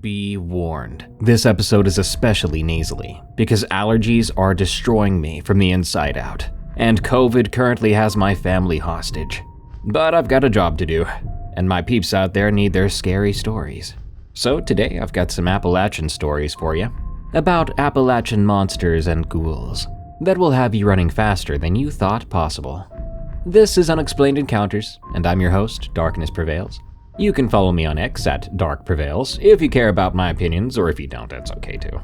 Be warned, this episode is especially nasally because allergies are destroying me from the inside out, and COVID currently has my family hostage. But I've got a job to do, and my peeps out there need their scary stories. So today I've got some Appalachian stories for you, about Appalachian monsters and ghouls that will have you running faster than you thought possible. This is Unexplained Encounters, and I'm your host, Darkness Prevails. You can follow me on X at Dark Prevails if you care about my opinions, or if you don't, that's okay too.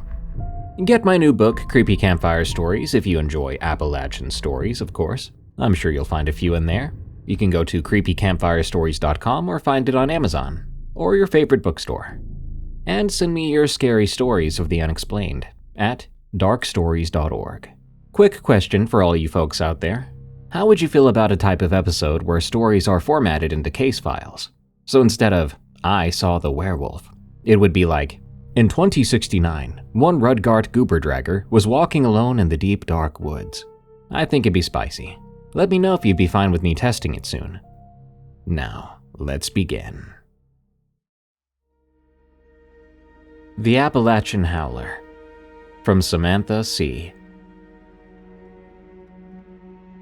Get my new book, Creepy Campfire Stories, if you enjoy Appalachian stories, of course. I'm sure you'll find a few in there. You can go to creepycampfirestories.com or find it on Amazon, or your favorite bookstore. And send me your scary stories of the unexplained at darkstories.org. Quick question for all you folks out there. How would you feel about a type of episode where stories are formatted into case files? So instead of, I saw the werewolf, it would be like, in 2069, one Rudgart Gooberdragger was walking alone in the deep dark woods. I think it'd be spicy. Let me know if you'd be fine with me testing it soon. Now, let's begin. The Appalachian Howler, from Samanta C.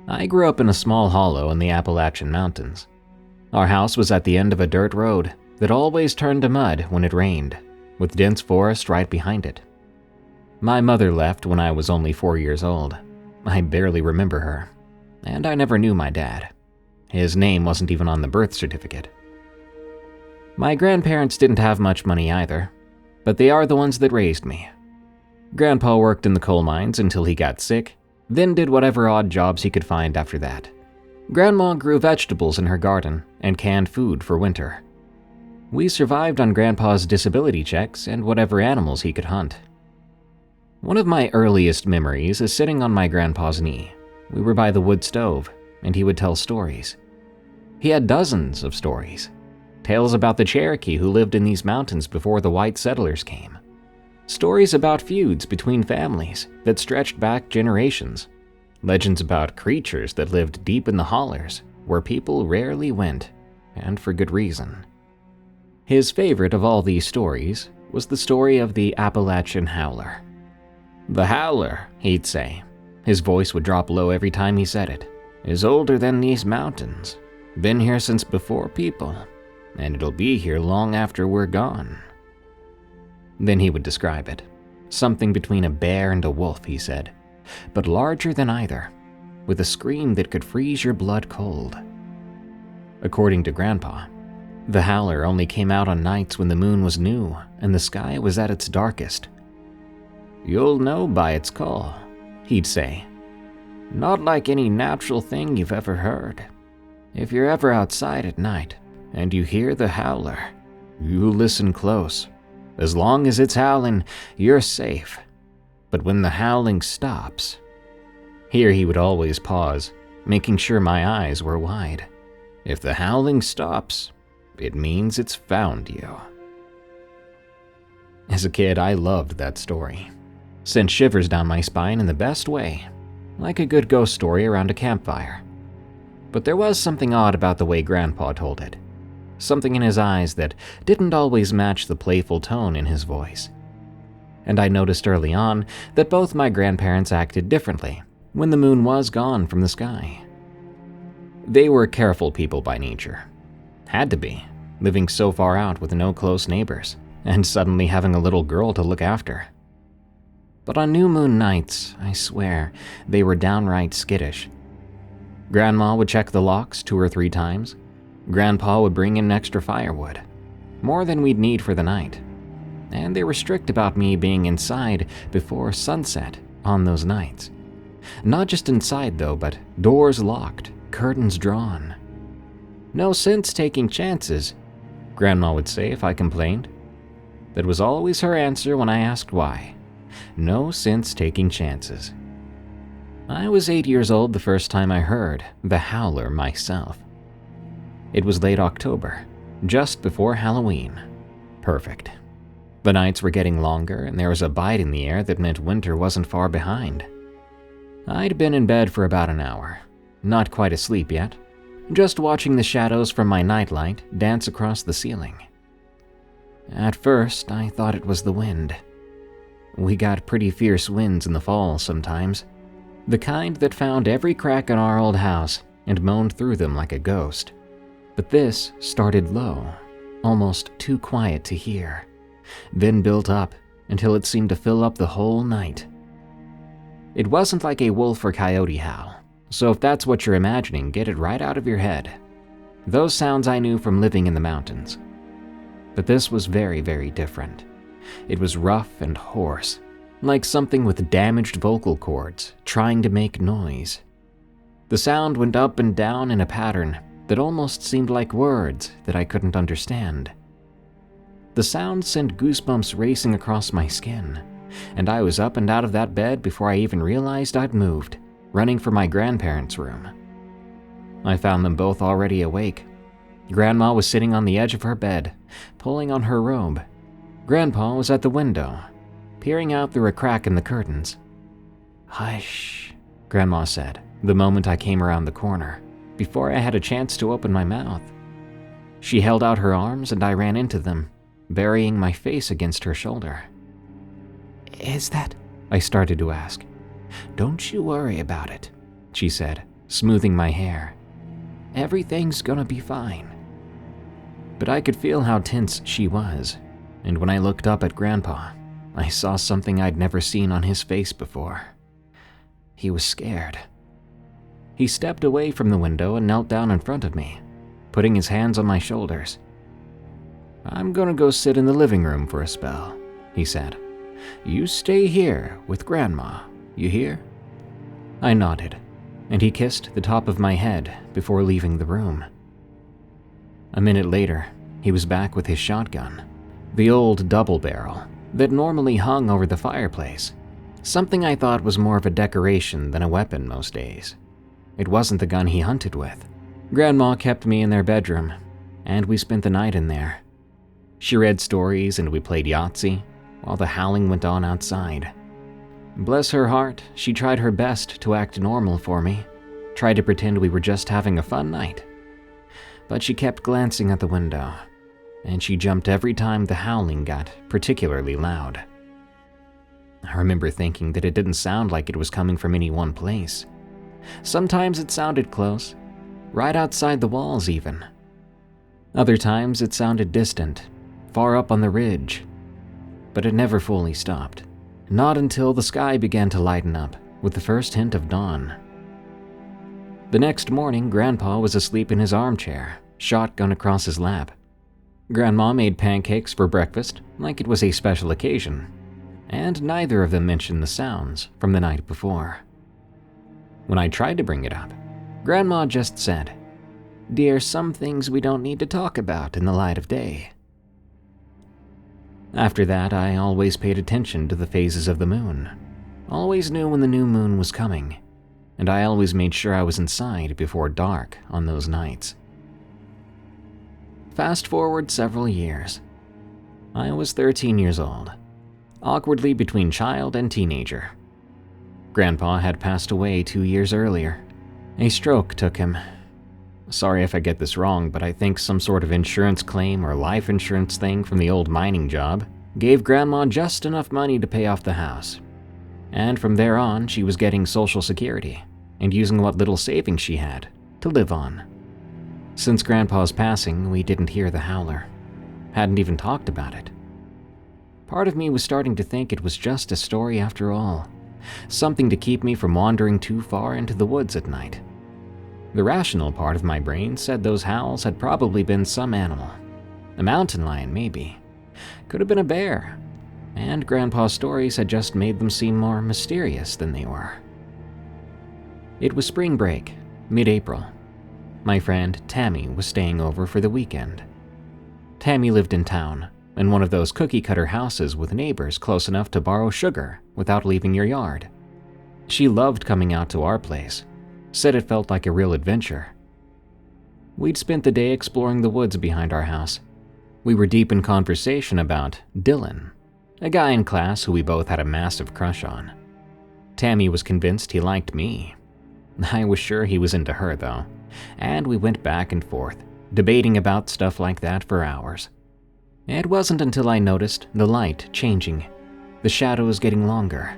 I grew up in a small hollow in the Appalachian Mountains. Our house was at the end of a dirt road that always turned to mud when it rained, with dense forest right behind it. My mother left when I was only 4 years old. I barely remember her, and I never knew my dad. His name wasn't even on the birth certificate. My grandparents didn't have much money either, but they are the ones that raised me. Grandpa worked in the coal mines until he got sick, then did whatever odd jobs he could find after that. Grandma grew vegetables in her garden and canned food for winter. We survived on Grandpa's disability checks and whatever animals he could hunt. One of my earliest memories is sitting on my grandpa's knee. We were by the wood stove, and he would tell stories. He had dozens of stories. Tales about the Cherokee who lived in these mountains before the white settlers came. Stories about feuds between families that stretched back generations. Legends about creatures that lived deep in the hollers, where people rarely went, and for good reason. His favorite of all these stories was the story of the Appalachian Howler. The Howler, he'd say, his voice would drop low every time he said it, is older than these mountains, been here since before people, and it'll be here long after we're gone. Then he would describe it. Something between a bear and a wolf, he said, but larger than either, with a scream that could freeze your blood cold. According to Grandpa, the Howler only came out on nights when the moon was new and the sky was at its darkest. You'll know by its call, he'd say. Not like any natural thing you've ever heard. If you're ever outside at night and you hear the Howler, you listen close. As long as it's howling, you're safe. But when the howling stops, here he would always pause, making sure my eyes were wide. If the howling stops, it means it's found you. As a kid, I loved that story. Sent shivers down my spine in the best way, like a good ghost story around a campfire. But there was something odd about the way Grandpa told it. Something in his eyes that didn't always match the playful tone in his voice. And I noticed early on that both my grandparents acted differently when the moon was gone from the sky. They were careful people by nature. Had to be, living so far out with no close neighbors, and suddenly having a little girl to look after. But on new moon nights, I swear, they were downright skittish. Grandma would check the locks 2 or 3 times. Grandpa would bring in extra firewood, more than we'd need for the night. And they were strict about me being inside before sunset on those nights. Not just inside though, but doors locked, curtains drawn. No sense taking chances, Grandma would say if I complained. That was always her answer when I asked why. No sense taking chances. I was 8 years old the first time I heard the Howler myself. It was late October, just before Halloween. Perfect. The nights were getting longer and there was a bite in the air that meant winter wasn't far behind. I'd been in bed for about an hour, not quite asleep yet, just watching the shadows from my nightlight dance across the ceiling. At first, I thought it was the wind. We got pretty fierce winds in the fall sometimes, the kind that found every crack in our old house and moaned through them like a ghost. But this started low, almost too quiet to hear, then built up until it seemed to fill up the whole night. It wasn't like a wolf or coyote howl, so if that's what you're imagining, get it right out of your head. Those sounds I knew from living in the mountains. But this was very, very different. It was rough and hoarse, like something with damaged vocal cords trying to make noise. The sound went up and down in a pattern that almost seemed like words that I couldn't understand. The sound sent goosebumps racing across my skin, and I was up and out of that bed before I even realized I'd moved, running for my grandparents' room. I found them both already awake. Grandma was sitting on the edge of her bed, pulling on her robe. Grandpa was at the window, peering out through a crack in the curtains. "Hush," Grandma said, the moment I came around the corner, before I had a chance to open my mouth. She held out her arms and I ran into them, burying my face against her shoulder. "Is that?" I started to ask. "Don't you worry about it," she said, smoothing my hair. "Everything's gonna be fine." But I could feel how tense she was, and when I looked up at Grandpa, I saw something I'd never seen on his face before. He was scared. He stepped away from the window and knelt down in front of me, putting his hands on my shoulders. "I'm gonna go sit in the living room for a spell," he said. "You stay here with Grandma, you hear?" I nodded, and he kissed the top of my head before leaving the room. A minute later, he was back with his shotgun, the old double barrel that normally hung over the fireplace, something I thought was more of a decoration than a weapon most days. It wasn't the gun he hunted with. Grandma kept me in their bedroom, and we spent the night in there. She read stories and we played Yahtzee, while the howling went on outside. Bless her heart, she tried her best to act normal for me, tried to pretend we were just having a fun night. But she kept glancing at the window, and she jumped every time the howling got particularly loud. I remember thinking that it didn't sound like it was coming from any one place. Sometimes it sounded close, right outside the walls even. Other times it sounded distant, far up on the ridge. But it never fully stopped, not until the sky began to lighten up with the first hint of dawn. The next morning, Grandpa was asleep in his armchair, shotgun across his lap. Grandma made pancakes for breakfast, like it was a special occasion, and neither of them mentioned the sounds from the night before. When I tried to bring it up, Grandma just said, "Dear, some things we don't need to talk about in the light of day." After that, I always paid attention to the phases of the moon, always knew when the new moon was coming, and I always made sure I was inside before dark on those nights. Fast forward several years. I was 13 years old, awkwardly between child and teenager. Grandpa had passed away 2 years earlier. A stroke took him. Sorry if I get this wrong, but I think some sort of insurance claim or life insurance thing from the old mining job gave Grandma just enough money to pay off the house. And from there on, she was getting Social Security and using what little savings she had to live on. Since Grandpa's passing, we didn't hear the howler. Hadn't even talked about it. Part of me was starting to think it was just a story after all, something to keep me from wandering too far into the woods at night. The rational part of my brain said those howls had probably been some animal. A mountain lion, maybe. Could have been a bear. And Grandpa's stories had just made them seem more mysterious than they were. It was spring break, mid-April. My friend Tammy was staying over for the weekend. Tammy lived in town, in one of those cookie-cutter houses with neighbors close enough to borrow sugar without leaving your yard. She loved coming out to our place, said it felt like a real adventure. We'd spent the day exploring the woods behind our house. We were deep in conversation about Dylan, a guy in class who we both had a massive crush on. Tammy was convinced he liked me. I was sure he was into her, though, and we went back and forth, debating about stuff like that for hours. It wasn't until I noticed the light changing, the shadows getting longer,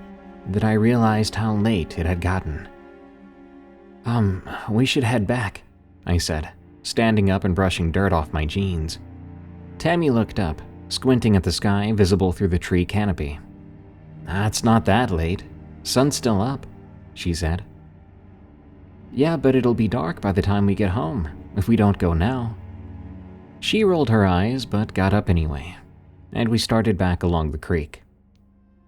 that I realized how late it had gotten. We should head back," I said, standing up and brushing dirt off my jeans. Tammy looked up, squinting at the sky visible through the tree canopy. "It's not that late. Sun's still up," she said. "Yeah, but it'll be dark by the time we get home, if we don't go now." She rolled her eyes but got up anyway, and we started back along the creek.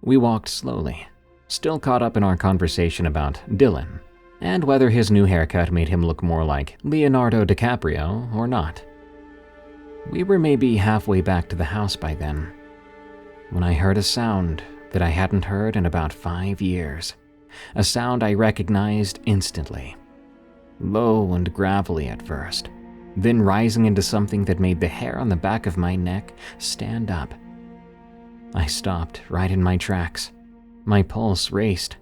We walked slowly, still caught up in our conversation about Dylan, and whether his new haircut made him look more like Leonardo DiCaprio or not. We were maybe halfway back to the house by then, when I heard a sound that I hadn't heard in about 5 years, a sound I recognized instantly. Low and gravelly at first, then rising into something that made the hair on the back of my neck stand up. I stopped right in my tracks. My pulse raced.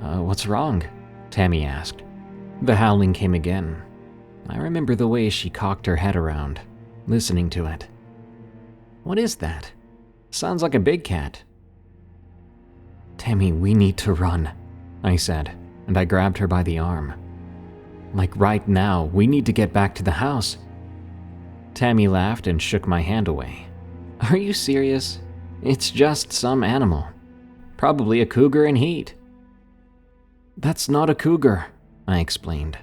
What's wrong?" Tammy asked. The howling came again. I remember the way she cocked her head around, listening to it. "What is that? Sounds like a big cat." "Tammy, we need to run," I said, and I grabbed her by the arm. "Like right now, we need to get back to the house." Tammy laughed and shook my hand away. "Are you serious? It's just some animal. Probably a cougar in heat." "That's not a cougar," I explained.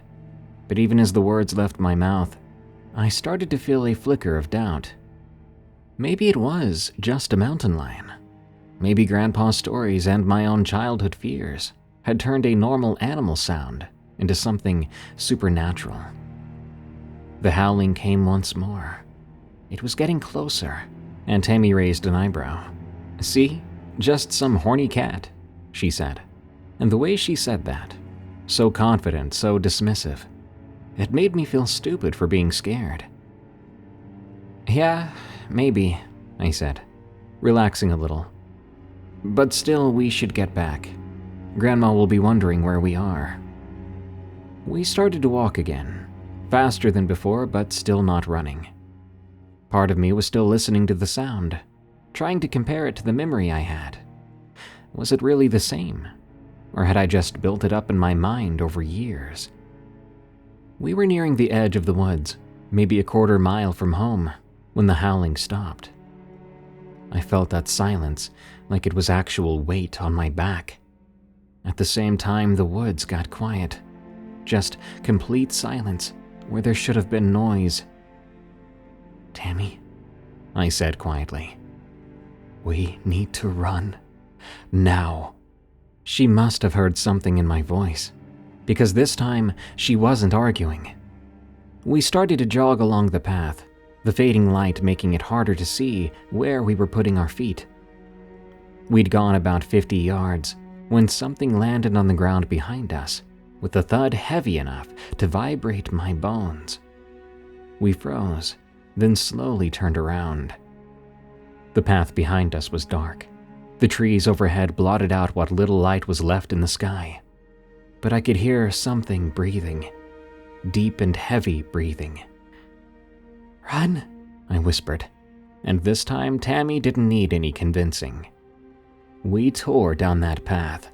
But even as the words left my mouth, I started to feel a flicker of doubt. Maybe it was just a mountain lion. Maybe Grandpa's stories and my own childhood fears had turned a normal animal sound into something supernatural. The howling came once more. It was getting closer, and Tammy raised an eyebrow. "See? Just some horny cat," she said. And the way she said that, so confident, so dismissive, it made me feel stupid for being scared. "Yeah, maybe," I said, relaxing a little. "But still, we should get back. Grandma will be wondering where we are." We started to walk again, faster than before, but still not running. Part of me was still listening to the sound, trying to compare it to the memory I had. Was it really the same? Or had I just built it up in my mind over years? We were nearing the edge of the woods, maybe a quarter mile from home, when the howling stopped. I felt that silence like it was actual weight on my back. At the same time, the woods got quiet. Just complete silence where there should have been noise. "Tammy," I said quietly, "we need to run. Now." She must have heard something in my voice, because this time she wasn't arguing. We started to jog along the path, the fading light making it harder to see where we were putting our feet. We'd gone about 50 yards when something landed on the ground behind us, with a thud heavy enough to vibrate my bones. We froze, then slowly turned around. The path behind us was dark. The trees overhead blotted out what little light was left in the sky. But I could hear something breathing, deep and heavy breathing. "Run," I whispered, and this time Tammy didn't need any convincing. We tore down that path.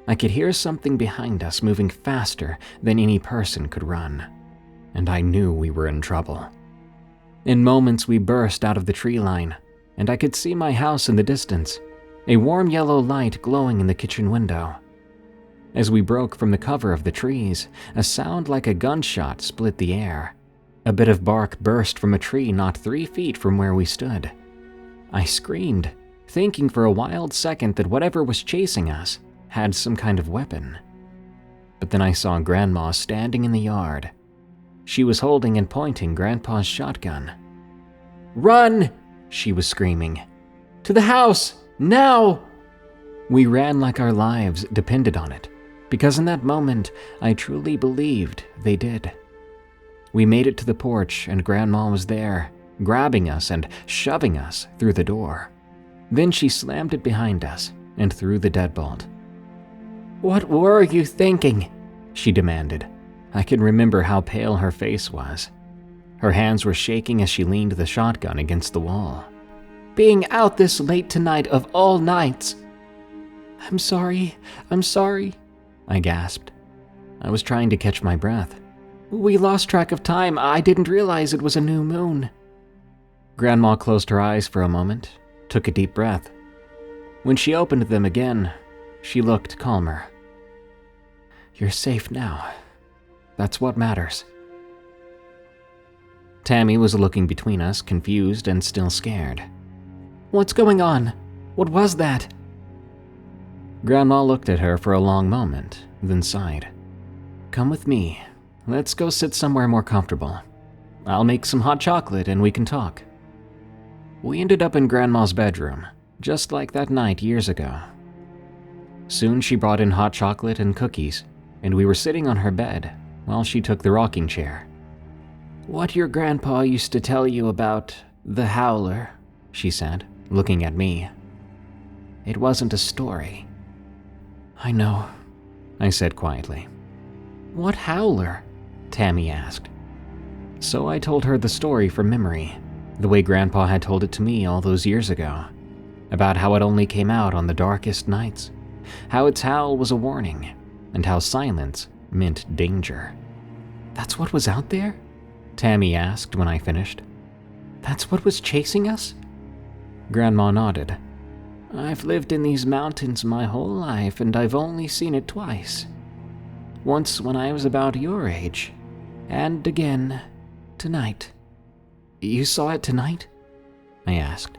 I could hear something behind us moving faster than any person could run, and I knew we were in trouble. In moments we burst out of the tree line, and I could see my house in the distance, a warm yellow light glowing in the kitchen window. As we broke from the cover of the trees, a sound like a gunshot split the air. A bit of bark burst from a tree not 3 feet from where we stood. I screamed, thinking for a wild second that whatever was chasing us had some kind of weapon. But then I saw Grandma standing in the yard. She was holding and pointing Grandpa's shotgun. "Run!" she was screaming. "To the house! Now!" We ran like our lives depended on it, because in that moment I truly believed they did. We made it to the porch and Grandma was there, grabbing us and shoving us through the door. Then she slammed it behind us and threw the deadbolt. "What were you thinking?" she demanded. I can remember how pale her face was. Her hands were shaking as she leaned the shotgun against the wall. "Being out this late tonight of all nights." I'm sorry, I gasped. I was trying to catch my breath. "We lost track of time. I didn't realize it was a new moon." Grandma closed her eyes for a moment, took a deep breath. When she opened them again, she looked calmer. "You're safe now. That's what matters." Tammy was looking between us, confused and still scared. "What's going on? What was that?" Grandma looked at her for a long moment, then sighed. "Come with me. Let's go sit somewhere more comfortable. I'll make some hot chocolate and we can talk." We ended up in Grandma's bedroom, just like that night years ago. Soon she brought in hot chocolate and cookies, and we were sitting on her bed while she took the rocking chair. "What your grandpa used to tell you about the Howler," she said, looking at me. "It wasn't a story." "I know," I said quietly. "What Howler?" Tammy asked. So I told her the story from memory, the way Grandpa had told it to me all those years ago, about how it only came out on the darkest nights, how its howl was a warning, and how silence meant danger. "That's what was out there?" Tammy asked when I finished. "That's what was chasing us?" Grandma nodded. "I've lived in these mountains my whole life, and I've only seen it twice. Once when I was about your age, and again tonight." "You saw it tonight?" I asked.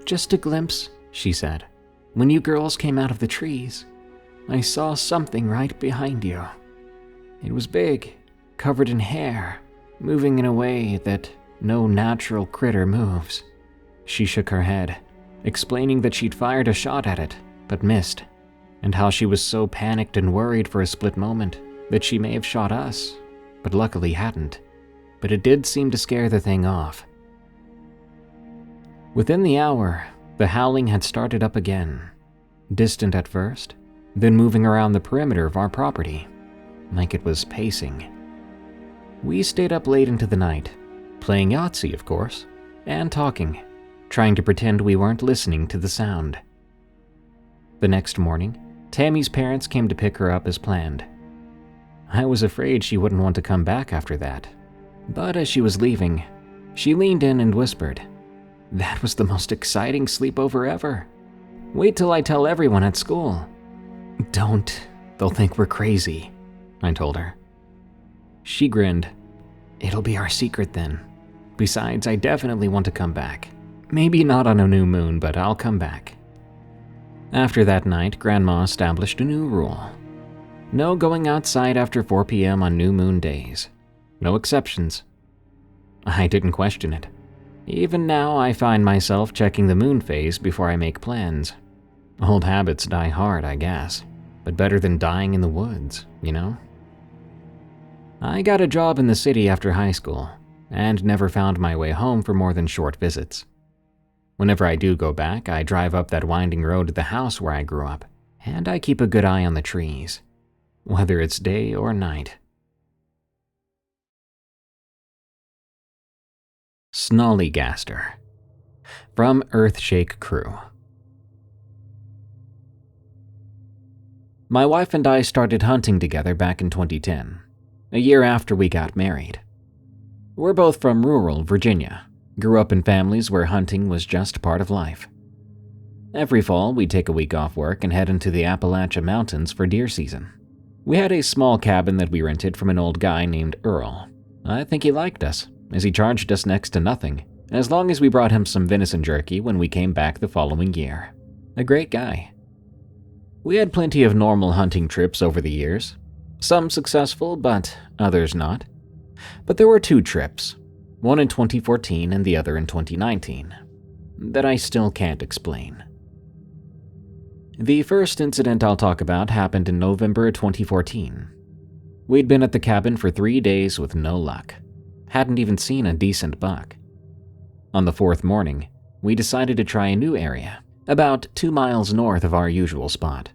"Just a glimpse," she said. "When you girls came out of the trees, I saw something right behind you. It was big, covered in hair, moving in a way that no natural critter moves." She shook her head, explaining that she'd fired a shot at it, but missed, and how she was so panicked and worried for a split moment that she may have shot us, but luckily hadn't. But it did seem to scare the thing off. Within the hour, the howling had started up again, distant at first, then moving around the perimeter of our property, like it was pacing. We stayed up late into the night, playing Yahtzee, of course, and talking, trying to pretend we weren't listening to the sound. The next morning, Tammy's parents came to pick her up as planned. I was afraid she wouldn't want to come back after that, but as she was leaving, she leaned in and whispered, "That was the most exciting sleepover ever. Wait till I tell everyone at school." "Don't, they'll think we're crazy," I told her. She grinned. "It'll be our secret then. Besides, I definitely want to come back. Maybe not on a new moon, but I'll come back." After that night, Grandma established a new rule. No going outside after 4 p.m. on new moon days. No exceptions. I didn't question it. Even now, I find myself checking the moon phase before I make plans. Old habits die hard, I guess, but better than dying in the woods, you know? I got a job in the city after high school, and never found my way home for more than short visits. Whenever I do go back, I drive up that winding road to the house where I grew up, and I keep a good eye on the trees, whether it's day or night. Snallyghaster, from Earthshake Crew. My wife and I started hunting together back in 2010, a year after we got married. We're both from rural Virginia, grew up in families where hunting was just part of life. Every fall, we'd take a week off work and head into the Appalachian Mountains for deer season. We had a small cabin that we rented from an old guy named Earl. I think he liked us, as he charged us next to nothing, as long as we brought him some venison jerky when we came back the following year. A great guy. We had plenty of normal hunting trips over the years, some successful, but others not. But there were 2 trips, one in 2014 and the other in 2019, that I still can't explain. The first incident I'll talk about happened in November 2014. We'd been at the cabin for 3 days with no luck. Hadn't even seen a decent buck. On the 4th morning, we decided to try a new area, about 2 miles north of our usual spot.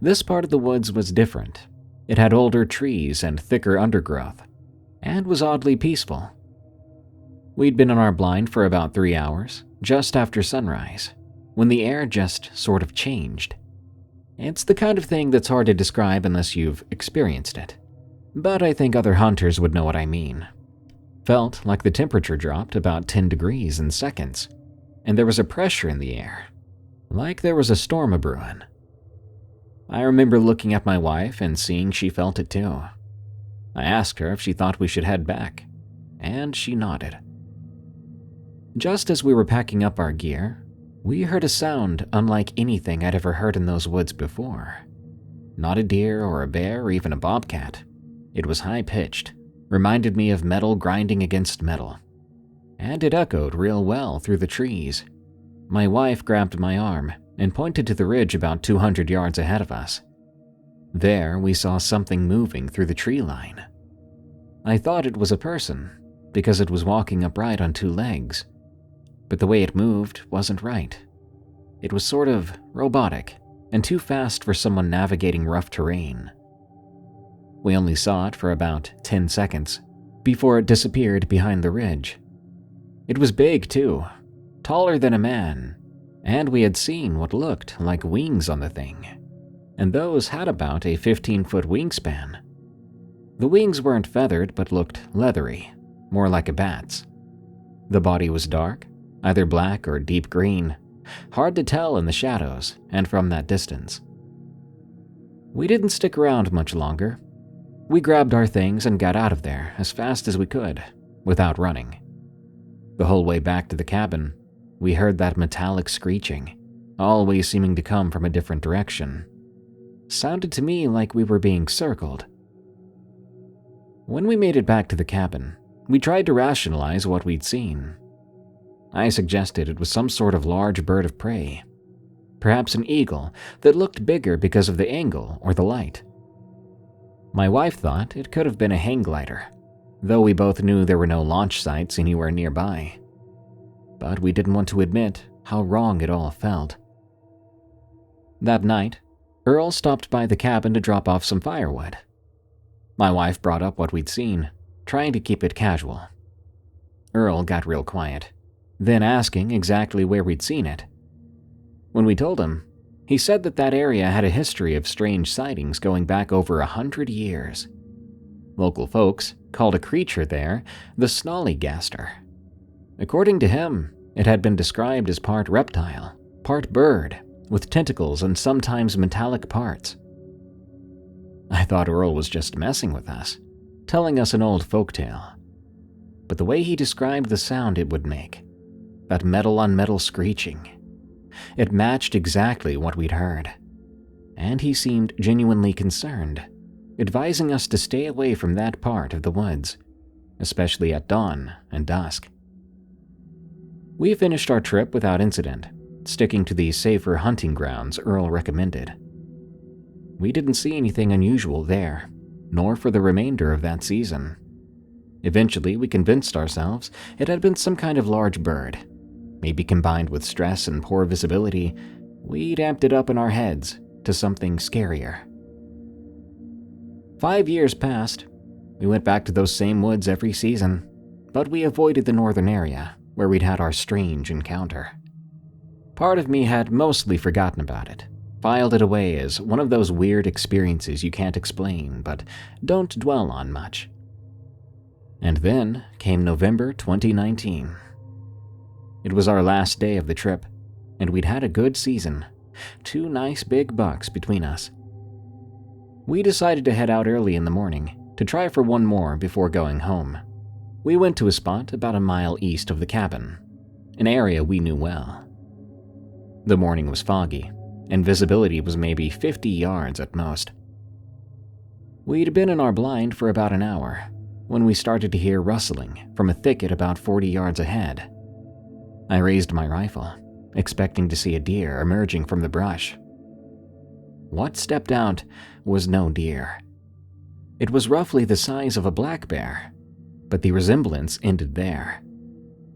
This part of the woods was different. It had older trees and thicker undergrowth, and was oddly peaceful, We'd been on our blind for about 3 hours, just after sunrise, when the air just sort of changed. It's the kind of thing that's hard to describe unless you've experienced it, but I think other hunters would know what I mean. Felt like the temperature dropped about 10 degrees in seconds, and there was a pressure in the air, like there was a storm a-brewing. I remember looking at my wife and seeing she felt it too. I asked her if she thought we should head back, and she nodded. Just as we were packing up our gear, we heard a sound unlike anything I'd ever heard in those woods before. Not a deer or a bear or even a bobcat. It was high-pitched, reminded me of metal grinding against metal, and it echoed real well through the trees. My wife grabbed my arm and pointed to the ridge about 200 yards ahead of us. There we saw something moving through the tree line. I thought it was a person, because it was walking upright on 2 legs. But the way it moved wasn't right. It was sort of robotic and too fast for someone navigating rough terrain. We only saw it for about 10 seconds before it disappeared behind the ridge. It was big too, taller than a man, and we had seen what looked like wings on the thing, and those had about a 15-foot wingspan. The wings weren't feathered but looked leathery, more like a bat's. The body was dark, either black or deep green, hard to tell in the shadows and from that distance. We didn't stick around much longer. We grabbed our things and got out of there as fast as we could, without running. The whole way back to the cabin, we heard that metallic screeching, always seeming to come from a different direction. Sounded to me like we were being circled. When we made it back to the cabin, we tried to rationalize what we'd seen. I suggested it was some sort of large bird of prey, perhaps an eagle that looked bigger because of the angle or the light. My wife thought it could have been a hang glider, though we both knew there were no launch sites anywhere nearby. But we didn't want to admit how wrong it all felt. That night, Earl stopped by the cabin to drop off some firewood. My wife brought up what we'd seen, trying to keep it casual. Earl got real quiet, then asking exactly where we'd seen it. When we told him, he said that area had a history of strange sightings going back over 100 years. Local folks called a creature there the Snallyghaster. According to him, it had been described as part reptile, part bird, with tentacles and sometimes metallic parts. I thought Earl was just messing with us, telling us an old folktale. But the way he described the sound it would make, that metal-on-metal screeching, it matched exactly what we'd heard. And he seemed genuinely concerned, advising us to stay away from that part of the woods, especially at dawn and dusk. We finished our trip without incident, sticking to the safer hunting grounds Earl recommended. We didn't see anything unusual there, nor for the remainder of that season. Eventually, we convinced ourselves it had been some kind of large bird. Maybe combined with stress and poor visibility, we'd amped it up in our heads to something scarier. 5 years passed. We went back to those same woods every season, but we avoided the northern area where we'd had our strange encounter. Part of me had mostly forgotten about it, filed it away as one of those weird experiences you can't explain but don't dwell on much. And then came November 2019. It was our last day of the trip, and we'd had a good season, 2 nice big bucks between us. We decided to head out early in the morning to try for one more before going home. We went to a spot about a mile east of the cabin, an area we knew well. The morning was foggy, and visibility was maybe 50 yards at most. We'd been in our blind for about an hour when we started to hear rustling from a thicket about 40 yards ahead. I raised my rifle, expecting to see a deer emerging from the brush. What stepped out was no deer. It was roughly the size of a black bear, but the resemblance ended there.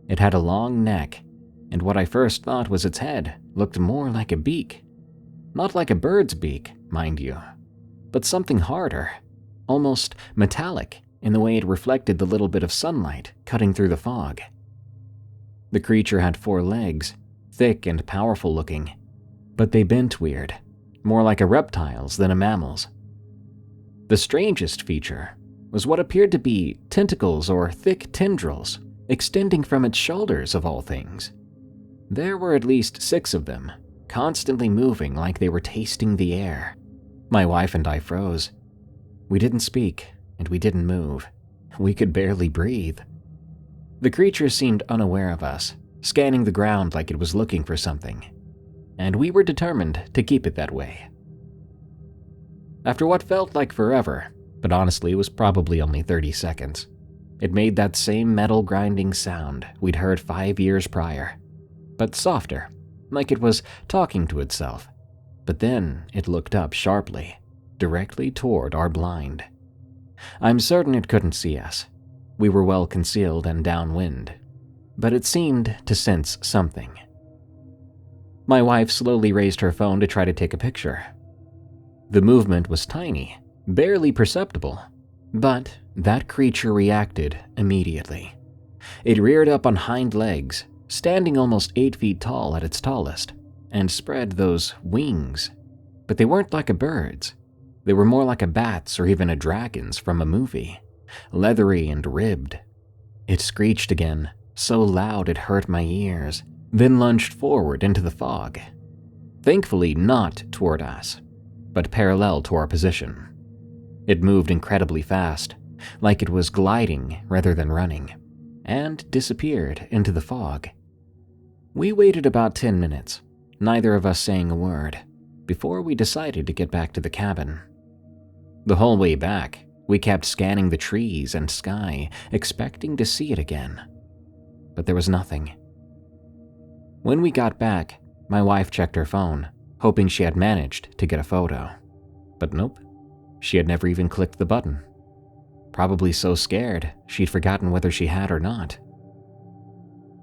It had a long neck, and what I first thought was its head looked more like a beak. Not like a bird's beak, mind you, but something harder, almost metallic in the way it reflected the little bit of sunlight cutting through the fog. The creature had 4 legs, thick and powerful looking, but they bent weird, more like a reptile's than a mammal's. The strangest feature was what appeared to be tentacles or thick tendrils extending from its shoulders of all things. There were at least 6 of them, constantly moving like they were tasting the air. My wife and I froze. We didn't speak, and we didn't move. We could barely breathe. The creature seemed unaware of us, scanning the ground like it was looking for something, and we were determined to keep it that way. After what felt like forever, but honestly was probably only 30 seconds, it made that same metal grinding sound we'd heard 5 years prior, but softer, like it was talking to itself. But then it looked up sharply, directly toward our blind. I'm certain it couldn't see us. We were well concealed and downwind, but it seemed to sense something. My wife slowly raised her phone to try to take a picture. The movement was tiny, barely perceptible, but that creature reacted immediately. It reared up on hind legs, standing almost 8 feet tall at its tallest, and spread those wings. But they weren't like a bird's. They were more like a bat's or even a dragon's from a movie, leathery and ribbed. It screeched again, so loud it hurt my ears, then lunged forward into the fog. Thankfully not toward us, but parallel to our position. It moved incredibly fast, like it was gliding rather than running, and disappeared into the fog. We waited about 10 minutes, neither of us saying a word, before we decided to get back to the cabin. The whole way back, we kept scanning the trees and sky, expecting to see it again. But there was nothing. When we got back, my wife checked her phone, hoping she had managed to get a photo. But nope, she had never even clicked the button. Probably so scared, she'd forgotten whether she had or not.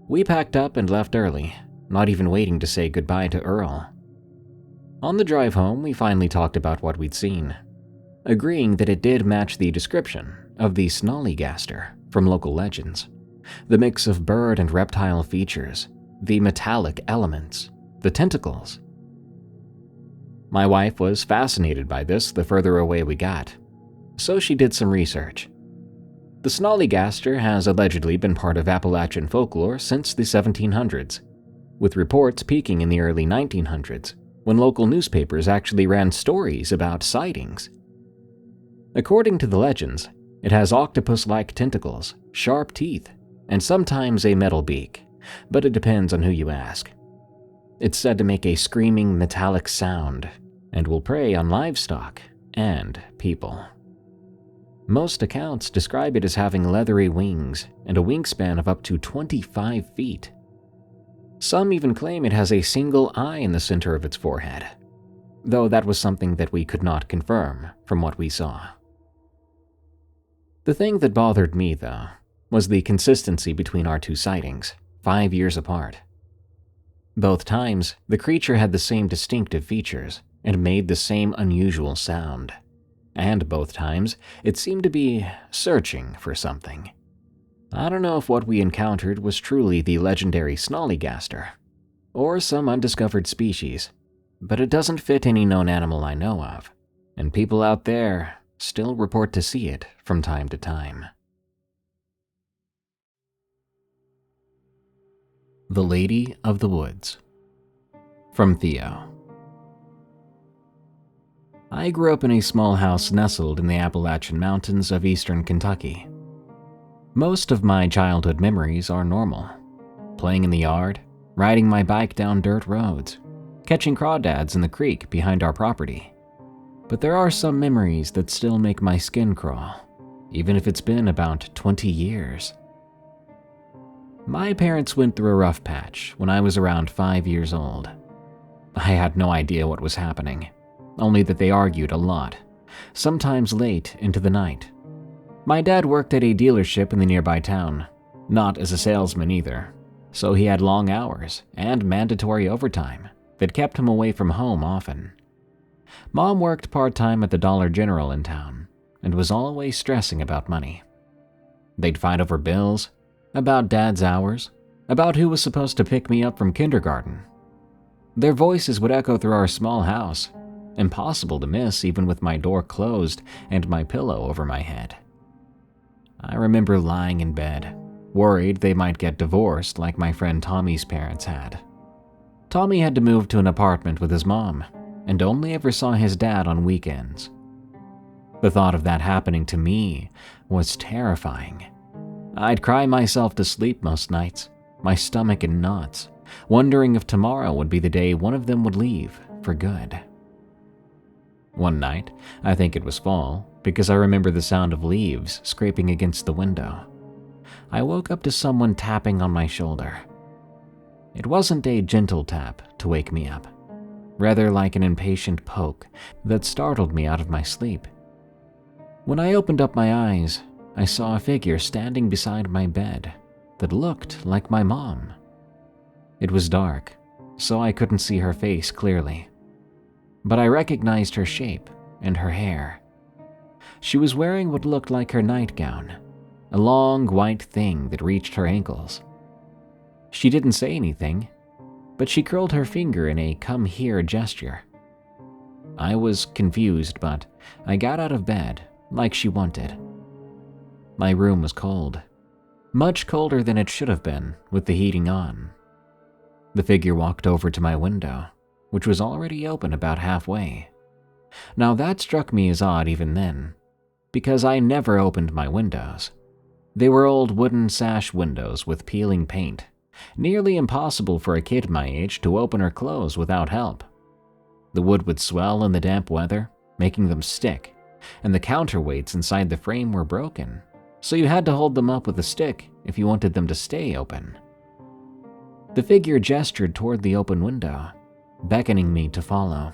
We packed up and left early, not even waiting to say goodbye to Earl. On the drive home, we finally talked about what we'd seen, agreeing that it did match the description of the Snallyghaster from local legends. The mix of bird and reptile features, the metallic elements, the tentacles. My wife was fascinated by this the further away we got, so she did some research. The Snallyghaster has allegedly been part of Appalachian folklore since the 1700s, with reports peaking in the early 1900s, when local newspapers actually ran stories about sightings. According to the legends, it has octopus-like tentacles, sharp teeth, and sometimes a metal beak, but it depends on who you ask. It's said to make a screaming metallic sound and will prey on livestock and people. Most accounts describe it as having leathery wings and a wingspan of up to 25 feet. Some even claim it has a single eye in the center of its forehead, though that was something that we could not confirm from what we saw. The thing that bothered me, though, was the consistency between our 2 sightings, 5 years apart. Both times, the creature had the same distinctive features and made the same unusual sound. And both times, it seemed to be searching for something. I don't know if what we encountered was truly the legendary Snallyghaster, or some undiscovered species, but it doesn't fit any known animal I know of, and people out there still report to see it from time to time. The Lady of the Woods. From Theo. I grew up in a small house nestled in the Appalachian Mountains of eastern Kentucky. Most of my childhood memories are normal. Playing in the yard, riding my bike down dirt roads, catching crawdads in the creek behind our property. But there are some memories that still make my skin crawl, even if it's been about 20 years. My parents went through a rough patch when I was around 5 years old. I had no idea what was happening, only that they argued a lot, sometimes late into the night. My dad worked at a dealership in the nearby town, not as a salesman either, so he had long hours and mandatory overtime that kept him away from home often. Mom worked part-time at the Dollar General in town and was always stressing about money. They'd fight over bills, about Dad's hours, about who was supposed to pick me up from kindergarten. Their voices would echo through our small house, impossible to miss even with my door closed and my pillow over my head. I remember lying in bed, worried they might get divorced like my friend Tommy's parents had. Tommy had to move to an apartment with his mom and only ever saw his dad on weekends. The thought of that happening to me was terrifying. I'd cry myself to sleep most nights, my stomach in knots, wondering if tomorrow would be the day one of them would leave for good. One night, I think it was fall, because I remember the sound of leaves scraping against the window, I woke up to someone tapping on my shoulder. It wasn't a gentle tap to wake me up, rather like an impatient poke that startled me out of my sleep. When I opened up my eyes, I saw a figure standing beside my bed that looked like my mom. It was dark, so I couldn't see her face clearly, but I recognized her shape and her hair. She was wearing what looked like her nightgown, a long white thing that reached her ankles. She didn't say anything, but she curled her finger in a come here gesture. I was confused, but I got out of bed like she wanted. My room was cold, much colder than it should have been with the heating on. The figure walked over to my window, which was already open about halfway. Now that struck me as odd even then, because I never opened my windows. They were old wooden sash windows with peeling paint, nearly impossible for a kid my age to open or close without help. The wood would swell in the damp weather, making them stick, and the counterweights inside the frame were broken, so you had to hold them up with a stick if you wanted them to stay open. The figure gestured toward the open window, beckoning me to follow.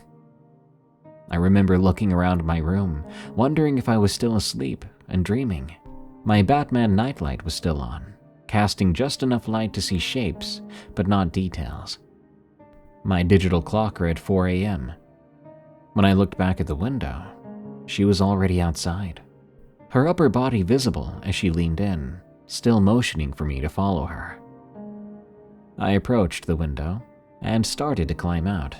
I remember looking around my room, wondering if I was still asleep and dreaming. My Batman nightlight was still on, casting just enough light to see shapes, but not details. My digital clock read 4 a.m. When I looked back at the window, she was already outside, her upper body visible as she leaned in, still motioning for me to follow her. I approached the window and started to climb out.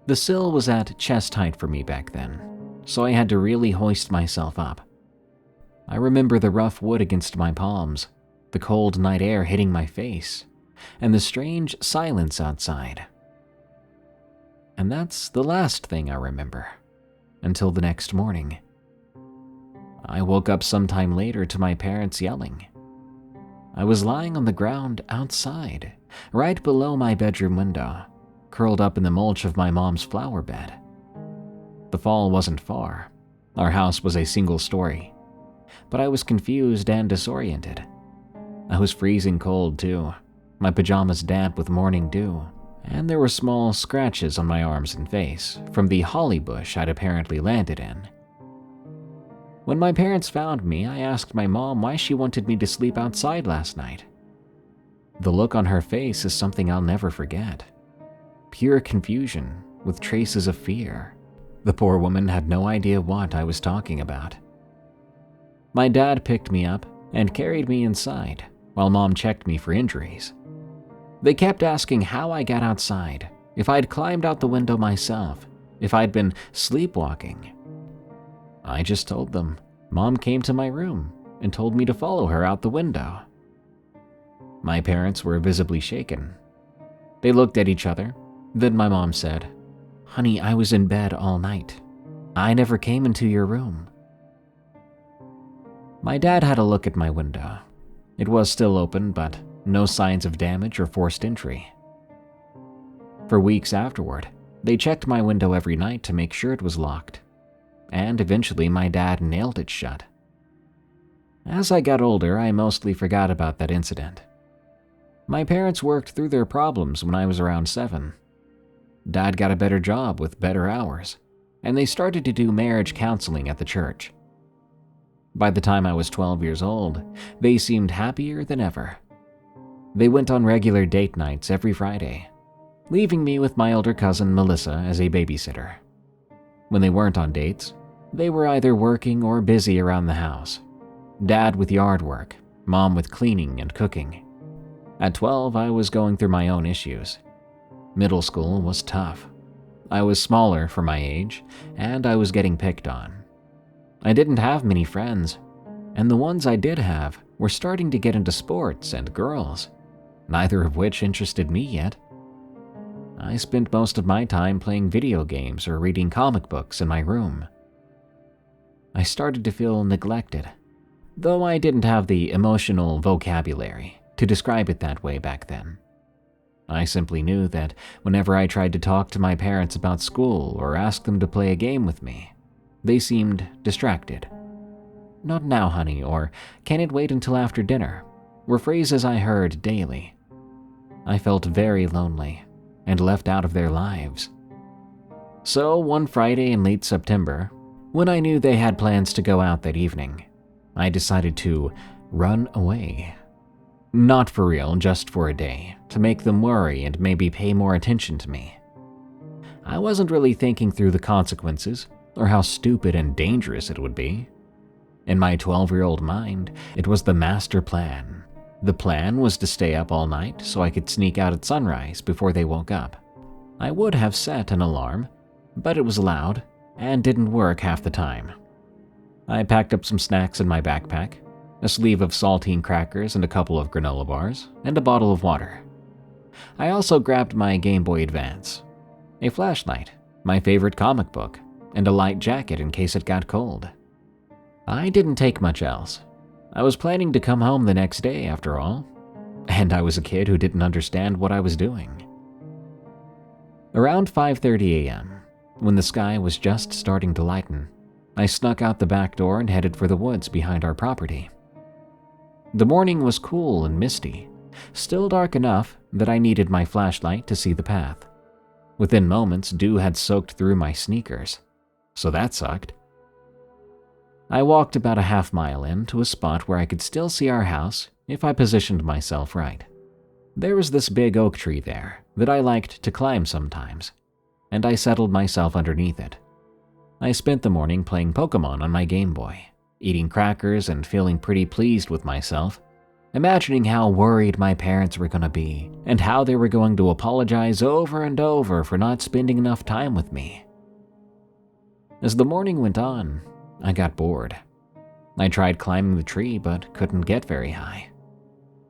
The sill was at chest height for me back then, so I had to really hoist myself up. I remember the rough wood against my palms, the cold night air hitting my face, and the strange silence outside. And that's the last thing I remember, until the next morning. I woke up sometime later to my parents yelling. I was lying on the ground outside, right below my bedroom window, curled up in the mulch of my mom's flower bed. The fall wasn't far. Our house was a single story, but I was confused and disoriented. I was freezing cold too, my pajamas damp with morning dew, and there were small scratches on my arms and face from the holly bush I'd apparently landed in. When my parents found me, I asked my mom why she wanted me to sleep outside last night. The look on her face is something I'll never forget. Pure confusion with traces of fear. The poor woman had no idea what I was talking about. My dad picked me up and carried me inside while Mom checked me for injuries. They kept asking how I got outside, if I'd climbed out the window myself, if I'd been sleepwalking. I just told them. Mom came to my room and told me to follow her out the window. My parents were visibly shaken. They looked at each other. Then my mom said, "Honey, I was in bed all night. I never came into your room." My dad had a look at my window. It was still open, but no signs of damage or forced entry. For weeks afterward, they checked my window every night to make sure it was locked, and eventually my dad nailed it shut. As I got older, I mostly forgot about that incident. My parents worked through their problems when I was around 7. Dad got a better job with better hours, and they started to do marriage counseling at the church. By the time I was 12 years old, they seemed happier than ever. They went on regular date nights every Friday, leaving me with my older cousin Melissa as a babysitter. When they weren't on dates, they were either working or busy around the house. Dad with yard work, Mom with cleaning and cooking. At 12, I was going through my own issues. Middle school was tough. I was smaller for my age, and I was getting picked on. I didn't have many friends, and the ones I did have were starting to get into sports and girls, neither of which interested me yet. I spent most of my time playing video games or reading comic books in my room. I started to feel neglected, though I didn't have the emotional vocabulary to describe it that way back then. I simply knew that whenever I tried to talk to my parents about school or ask them to play a game with me, they seemed distracted. "Not now, honey," or "Can it wait until after dinner?" were phrases I heard daily. I felt very lonely and left out of their lives. So one Friday in late September, when I knew they had plans to go out that evening, I decided to run away. Not for real, just for a day, to make them worry and maybe pay more attention to me. I wasn't really thinking through the consequences or how stupid and dangerous it would be. In my 12-year-old mind, it was the master plan. The plan was to stay up all night so I could sneak out at sunrise before they woke up. I would have set an alarm, but it was loud and didn't work half the time. I packed up some snacks in my backpack, a sleeve of saltine crackers and a couple of granola bars, and a bottle of water. I also grabbed my Game Boy Advance, a flashlight, my favorite comic book, and a light jacket in case it got cold. I didn't take much else. I was planning to come home the next day, after all, and I was a kid who didn't understand what I was doing. Around 5:30 a.m., when the sky was just starting to lighten, I snuck out the back door and headed for the woods behind our property. The morning was cool and misty, still dark enough that I needed my flashlight to see the path. Within moments, dew had soaked through my sneakers, so that sucked. I walked about a half-mile in to a spot where I could still see our house if I positioned myself right. There was this big oak tree there that I liked to climb sometimes, and I settled myself underneath it. I spent the morning playing Pokemon on my Game Boy, eating crackers and feeling pretty pleased with myself, imagining how worried my parents were going to be and how they were going to apologize over and over for not spending enough time with me. As the morning went on, I got bored. I tried climbing the tree but couldn't get very high.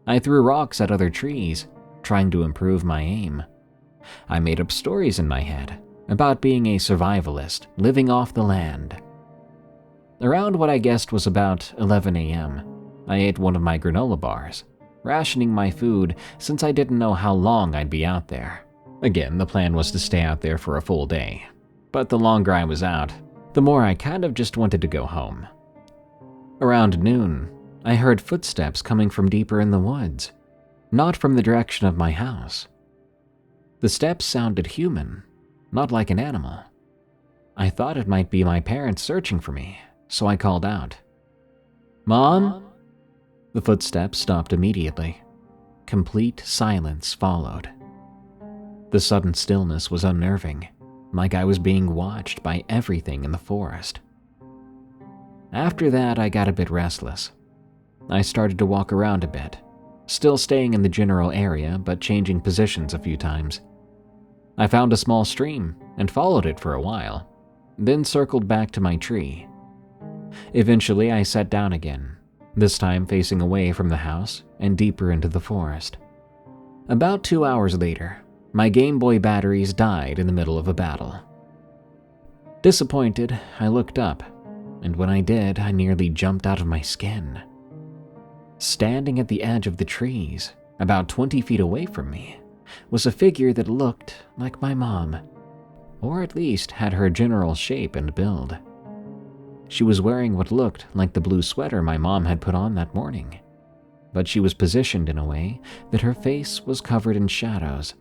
I threw rocks at other trees, trying to improve my aim. I made up stories in my head about being a survivalist living off the land. Around what I guessed was about 11 a.m., I ate one of my granola bars, rationing my food since I didn't know how long I'd be out there. Again, the plan was to stay out there for a full day, but the longer I was out, the more I kind of just wanted to go home. Around noon, I heard footsteps coming from deeper in the woods, not from the direction of my house. The steps sounded human, not like an animal. I thought it might be my parents searching for me, so I called out, "Mom?" The footsteps stopped immediately. Complete silence followed. The sudden stillness was unnerving, like I was being watched by everything in the forest. After that, I got a bit restless. I started to walk around a bit, still staying in the general area but changing positions a few times. I found a small stream and followed it for a while, then circled back to my tree. Eventually, I sat down again, this time facing away from the house and deeper into the forest. About 2 hours later, my Game Boy batteries died in the middle of a battle. Disappointed, I looked up, and when I did, I nearly jumped out of my skin. Standing at the edge of the trees, about 20 feet away from me, was a figure that looked like my mom, or at least had her general shape and build. She was wearing what looked like the blue sweater my mom had put on that morning, but she was positioned in a way that her face was covered in shadows,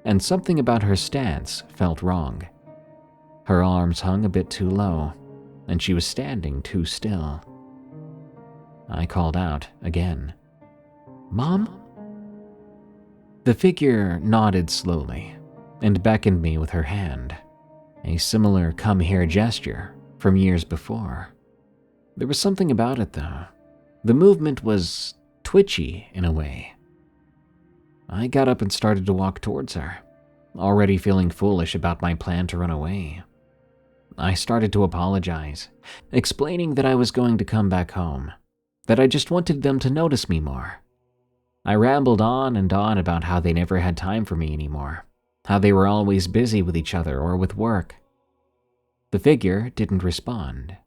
and something about her stance felt wrong. Her arms hung a bit too low, and she was standing too still. I called out again, "Mom?" The figure nodded slowly and beckoned me with her hand, a similar come here gesture from years before. There was something about it though. The movement was twitchy in a way. I got up and started to walk towards her, already feeling foolish about my plan to run away. I started to apologize, explaining that I was going to come back home, that I just wanted them to notice me more. I rambled on and on about how they never had time for me anymore, how they were always busy with each other or with work. The figure didn't respond,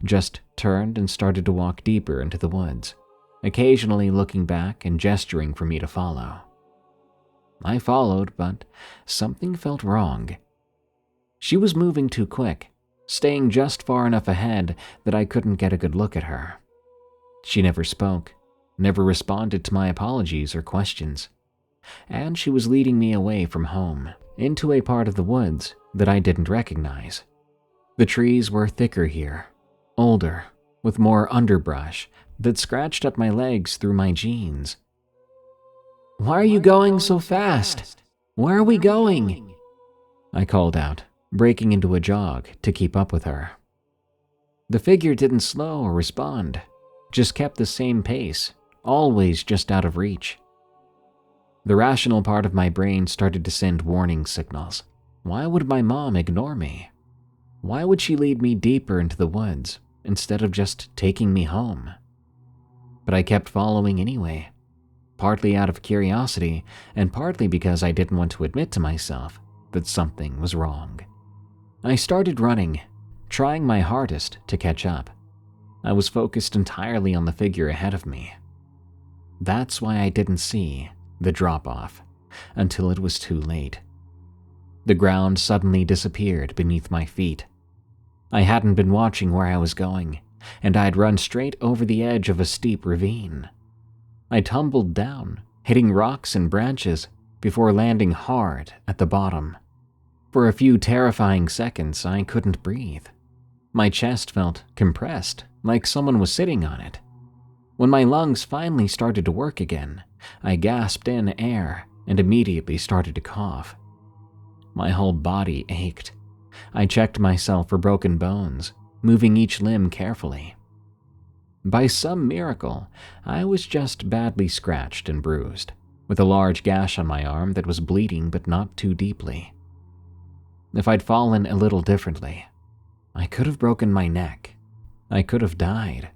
just turned and started to walk deeper into the woods, occasionally looking back and gesturing for me to follow. I followed, but something felt wrong. She was moving too quick, staying just far enough ahead that I couldn't get a good look at her. She never spoke, never responded to my apologies or questions, and she was leading me away from home, into a part of the woods that I didn't recognize. The trees were thicker here, older, with more underbrush that scratched at my legs through my jeans. "Why are you going so fast? Where are we going?" I called out, breaking into a jog to keep up with her. The figure didn't slow or respond, just kept the same pace, always just out of reach. The rational part of my brain started to send warning signals. Why would my mom ignore me? Why would she lead me deeper into the woods instead of just taking me home? But I kept following anyway, partly out of curiosity and partly because I didn't want to admit to myself that something was wrong. I started running, trying my hardest to catch up. I was focused entirely on the figure ahead of me. That's why I didn't see the drop-off until it was too late. The ground suddenly disappeared beneath my feet. I hadn't been watching where I was going, and I'd run straight over the edge of a steep ravine. I tumbled down, hitting rocks and branches before landing hard at the bottom. For a few terrifying seconds, I couldn't breathe. My chest felt compressed, like someone was sitting on it. When my lungs finally started to work again, I gasped in air and immediately started to cough. My whole body ached. I checked myself for broken bones, moving each limb carefully. By some miracle, I was just badly scratched and bruised, with a large gash on my arm that was bleeding but not too deeply. If I'd fallen a little differently, I could have broken my neck. I could have died.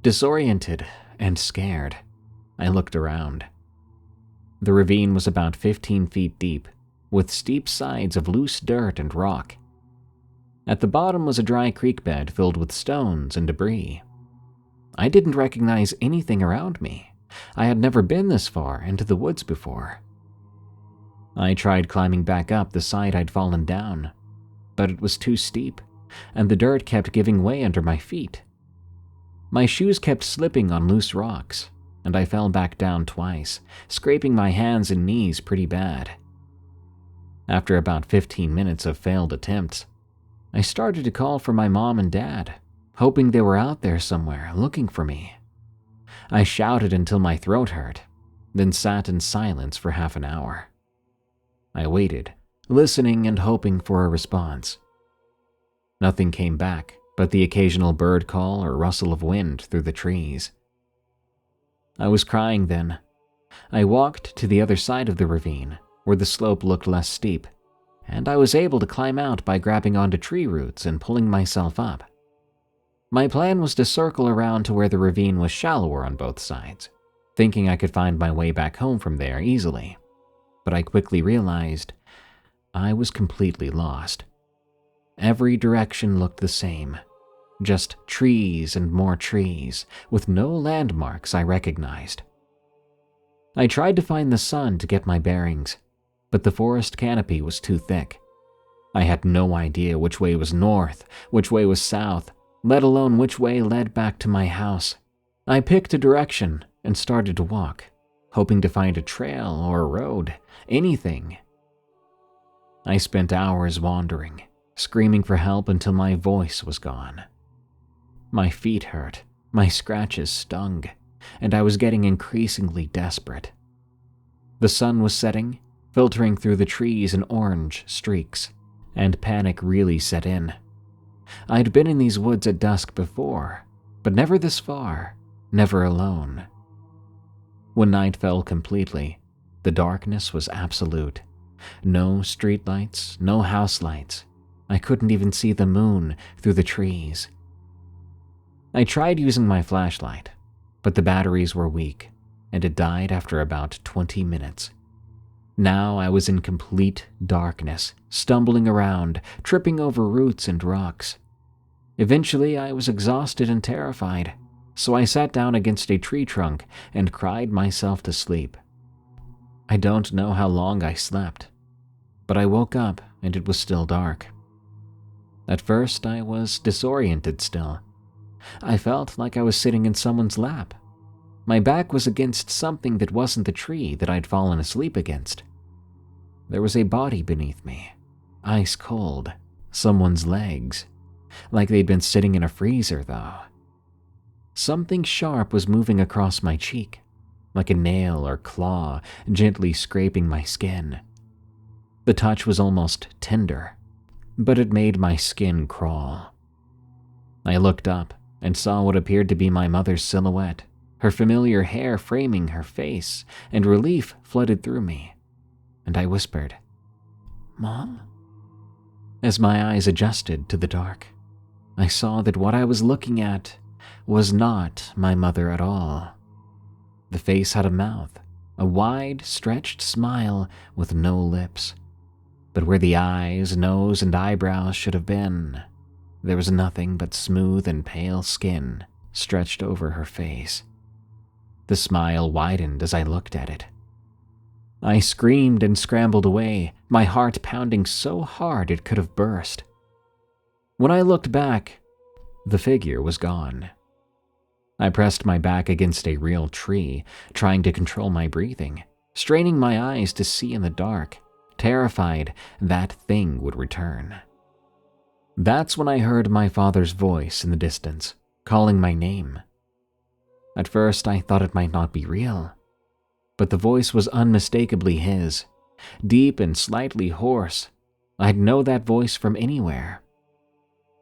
Disoriented and scared, I looked around. The ravine was about 15 feet deep, with steep sides of loose dirt and rock. At the bottom was a dry creek bed filled with stones and debris. I didn't recognize anything around me. I had never been this far into the woods before. I tried climbing back up the side I'd fallen down, but it was too steep, and the dirt kept giving way under my feet. My shoes kept slipping on loose rocks, and I fell back down twice, scraping my hands and knees pretty bad. After about 15 minutes of failed attempts, I started to call for my mom and dad, hoping they were out there somewhere looking for me. I shouted until my throat hurt, then sat in silence for half an hour. I waited, listening and hoping for a response. Nothing came back but the occasional bird call or rustle of wind through the trees. I was crying then. I walked to the other side of the ravine, where the slope looked less steep, and I was able to climb out by grabbing onto tree roots and pulling myself up. My plan was to circle around to where the ravine was shallower on both sides, thinking I could find my way back home from there easily. But I quickly realized I was completely lost. Every direction looked the same, just trees and more trees, with no landmarks I recognized. I tried to find the sun to get my bearings, but the forest canopy was too thick. I had no idea which way was north, which way was south, let alone which way led back to my house. I picked a direction and started to walk, hoping to find a trail or a road, anything. I spent hours wandering, screaming for help until my voice was gone. My feet hurt, my scratches stung, and I was getting increasingly desperate. The sun was setting, filtering through the trees in orange streaks, and panic really set in. I'd been in these woods at dusk before, but never this far, never alone. When night fell completely, The darkness was absolute. No streetlights, no house lights. I couldn't even see the moon through the trees. I tried using my flashlight, but the batteries were weak, and it died after about 20 minutes. Now I was in complete darkness, stumbling around, tripping over roots and rocks. Eventually, I was exhausted and terrified, so I sat down against a tree trunk and cried myself to sleep. I don't know how long I slept, but I woke up and it was still dark. At first, I was disoriented still. I felt like I was sitting in someone's lap. My back was against something that wasn't the tree that I'd fallen asleep against. There was a body beneath me, ice cold, someone's legs, like they'd been sitting in a freezer though. Something sharp was moving across my cheek, like a nail or claw gently scraping my skin. The touch was almost tender, but it made my skin crawl. I looked up and saw what appeared to be my mother's silhouette, her familiar hair framing her face, and relief flooded through me. And I whispered, "Mom?" As my eyes adjusted to the dark, I saw that what I was looking at was not my mother at all. The face had a mouth, a wide, stretched smile with no lips. But where the eyes, nose, and eyebrows should have been, there was nothing but smooth and pale skin stretched over her face. The smile widened as I looked at it. I screamed and scrambled away, my heart pounding so hard it could have burst. When I looked back, the figure was gone. I pressed my back against a real tree, trying to control my breathing, straining my eyes to see in the dark, terrified that thing would return. That's when I heard my father's voice in the distance, calling my name. At first, I thought it might not be real, but the voice was unmistakably his, deep and slightly hoarse. I'd know that voice from anywhere.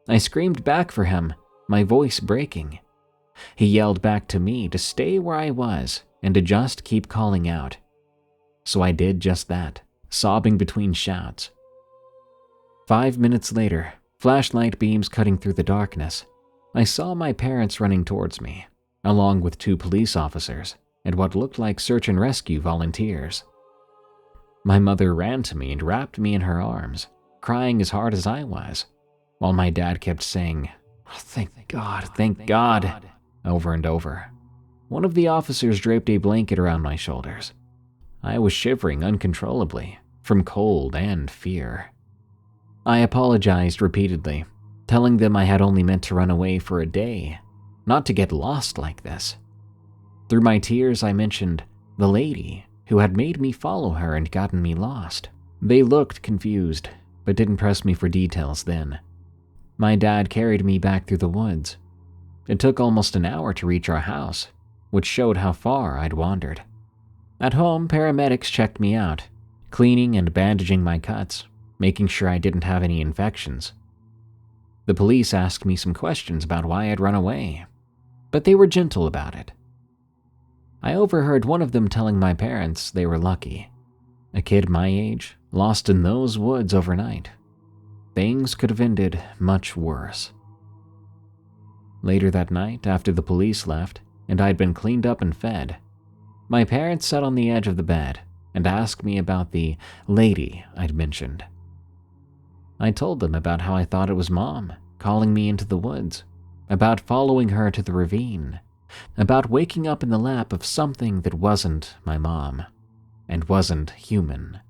I screamed back for him, my voice breaking. He yelled back to me to stay where I was and to just keep calling out. So I did just that, sobbing between shouts. 5 minutes later, flashlight beams cutting through the darkness, I saw my parents running towards me, along with 2 police officers and what looked like search and rescue volunteers. My mother ran to me and wrapped me in her arms, crying as hard as I was, while my dad kept saying, thank God," over and over. One of the officers draped a blanket around my shoulders. I was shivering uncontrollably from cold and fear. I apologized repeatedly, telling them I had only meant to run away for a day, not to get lost like this. Through my tears, I mentioned the lady who had made me follow her and gotten me lost. They looked confused, but didn't press me for details then. My dad carried me back through the woods. It took almost an hour to reach our house, which showed how far I'd wandered. At home, paramedics checked me out, cleaning and bandaging my cuts, making sure I didn't have any infections. The police asked me some questions about why I'd run away, but they were gentle about it. I overheard one of them telling my parents they were lucky. A kid my age, lost in those woods overnight. Things could have ended much worse. Later that night, after the police left and I'd been cleaned up and fed, my parents sat on the edge of the bed and asked me about the lady I'd mentioned. I told them about how I thought it was Mom calling me into the woods, about following her to the ravine, about waking up in the lap of something that wasn't my mom and wasn't human.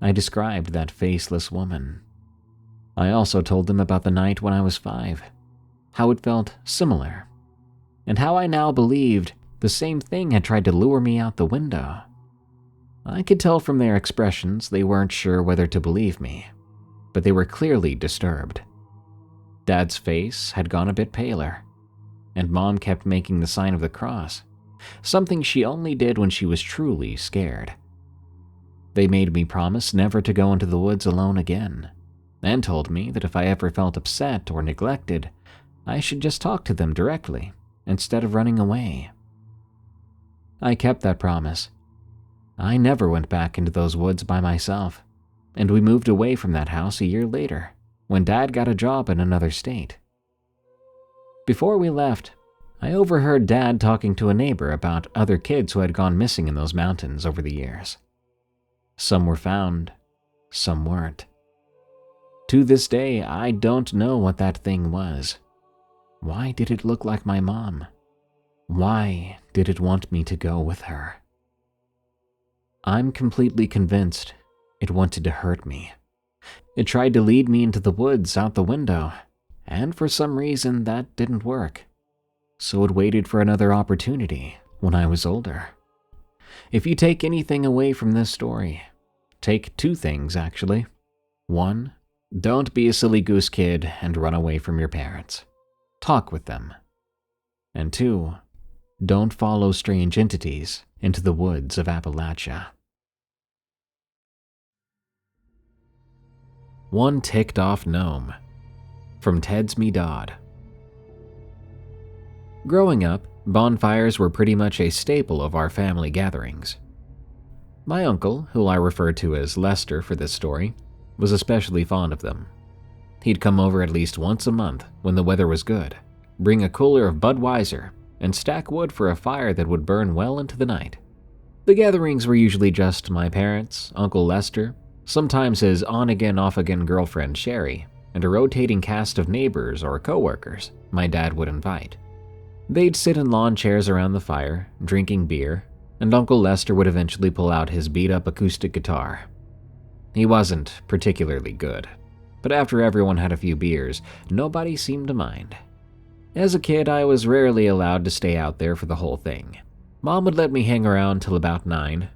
I described that faceless woman. I also told them about the night when I was 5, how it felt similar, and how I now believed the same thing had tried to lure me out the window. I could tell from their expressions they weren't sure whether to believe me, but they were clearly disturbed. Dad's face had gone a bit paler, and Mom kept making the sign of the cross, something she only did when she was truly scared. They made me promise never to go into the woods alone again, and told me that if I ever felt upset or neglected, I should just talk to them directly instead of running away. I kept that promise. I never went back into those woods by myself, and we moved away from that house a year later when Dad got a job in another state. Before we left, I overheard Dad talking to a neighbor about other kids who had gone missing in those mountains over the years. Some were found, some weren't. To this day, I don't know what that thing was. Why did it look like my mom? Why did it want me to go with her? I'm completely convinced it wanted to hurt me. It tried to lead me into the woods out the window, and for some reason that didn't work. So it waited for another opportunity when I was older. If you take anything away from this story, take two things actually. One, don't be a silly goose kid and run away from your parents. Talk with them. And two, don't follow strange entities into the woods of Appalachia. One Ticked Off Gnome, from TedsMeDodd. Growing up, bonfires were pretty much a staple of our family gatherings. My uncle, who I refer to as Lester for this story, was especially fond of them. He'd come over at least once a month when the weather was good, bring a cooler of Budweiser, and stack wood for a fire that would burn well into the night. The gatherings were usually just my parents, Uncle Lester, sometimes his on-again, off-again girlfriend Sherry, and a rotating cast of neighbors or coworkers my dad would invite. They'd sit in lawn chairs around the fire, drinking beer, and Uncle Lester would eventually pull out his beat-up acoustic guitar. He wasn't particularly good, but after everyone had a few beers, nobody seemed to mind. As a kid, I was rarely allowed to stay out there for the whole thing. Mom would let me hang around till about 9.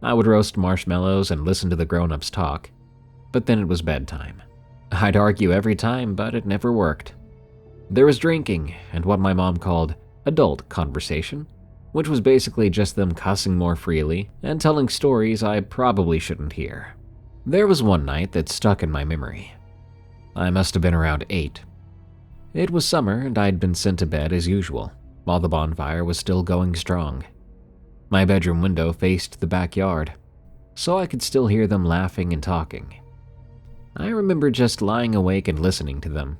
I would roast marshmallows and listen to the grown-ups talk, but then it was bedtime. I'd argue every time, but it never worked. There was drinking and what my mom called adult conversation, which was basically just them cussing more freely and telling stories I probably shouldn't hear. There was one night that stuck in my memory. I must have been around 8. It was summer and I'd been sent to bed as usual, while the bonfire was still going strong. My bedroom window faced the backyard, so I could still hear them laughing and talking. I remember just lying awake and listening to them.